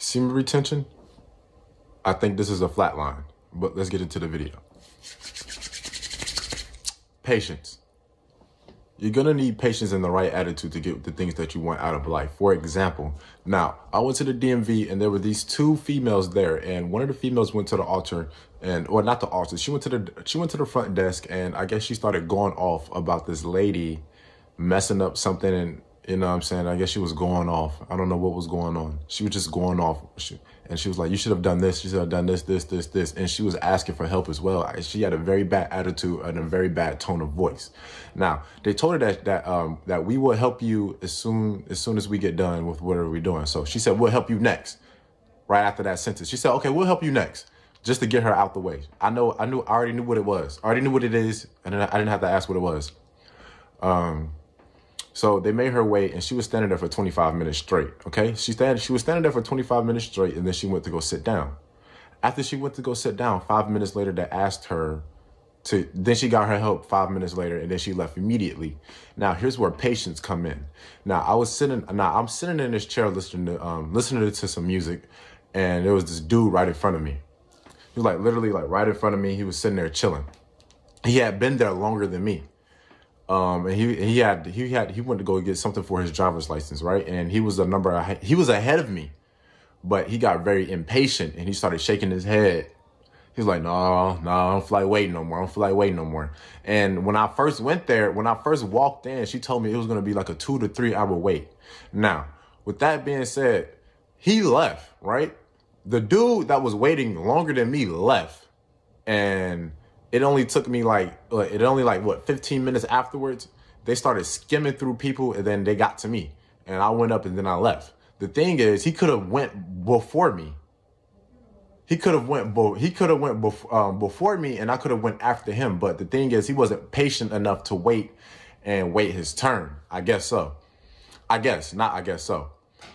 Semen retention, I think this is a flat line, but let's get into the video. Patience. You're going to need patience and the right attitude to get the things that you want out of life. For example, now, I went to the DMV and there were these two females there, and one of the females went to the altar or not the altar. She went to the front desk, and I guess she started going off about this lady messing up something, and you know what I'm saying? I guess she was going off. I don't know what was going on. She was just going off. And she was like, you should have done this. You should have done this. And she was asking for help as well. She had a very bad attitude and a very bad tone of voice. Now, they told her that we will help you as soon as we get done with whatever we're doing. So she said, we'll help you next. Right after that sentence, she said, okay, we'll help you next. Just to get her out the way. I already knew what it was. I already knew what it is. And I didn't have to ask what it was. So they made her wait, and she was standing there for 25 minutes straight, okay? She was standing there for 25 minutes straight, and then she went to go sit down. After she went to go sit down, 5 minutes later, they asked her then she got her help 5 minutes later, and then she left immediately. Now, here's where patience come in. Now, I'm sitting in this chair listening to some music, and there was this dude right in front of me. He was literally right in front of me. He was sitting there chilling. He had been there longer than me. And he went to go get something for his driver's license, right? And he was ahead of me, but he got very impatient and he started shaking his head. He was like, no, I don't feel like waiting no more. And when I first walked in, she told me it was going to be like a 2 to 3 hour wait. Now, with that being said, he left, right? The dude that was waiting longer than me left, and it only took me 15 minutes afterwards. They started skimming through people, and then they got to me, and I went up and then I left. The thing is, he could have went before me. He could have went before me, and I could have went after him. But the thing is, he wasn't patient enough to wait his turn. I guess so. I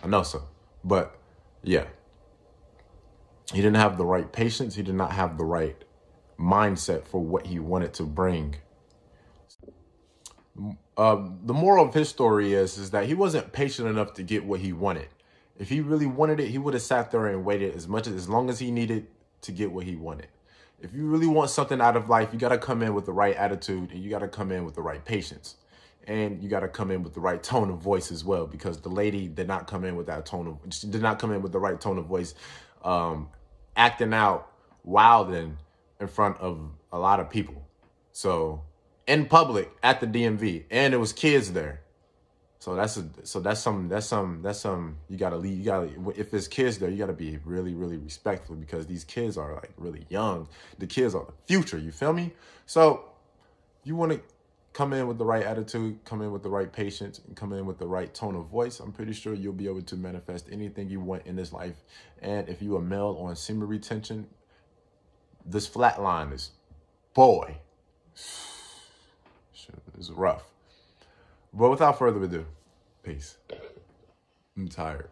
know so. But yeah, he didn't have the right patience. He did not have the right mindset for what he wanted to bring. The moral of his story is that he wasn't patient enough to get what he wanted. If he really wanted it, he would have sat there and waited as long as he needed to get what he wanted. If you really want something out of life, you got to come in with the right attitude, and you got to come in with the right patience, and you got to come in with the right tone of voice as well, because the lady did not come in with that she did not come in with the right tone of voice, acting out wilding in front of a lot of people. So in public at the DMV, and there was kids there. So that's some you gotta leave. If there's kids there, you gotta be really, really respectful, because these kids are really young. The kids are the future, you feel me? So you wanna come in with the right attitude, come in with the right patience, and come in with the right tone of voice. I'm pretty sure you'll be able to manifest anything you want in this life. And if you're a male on semen retention, this flat line is, boy, it's rough. But without further ado, peace. I'm tired.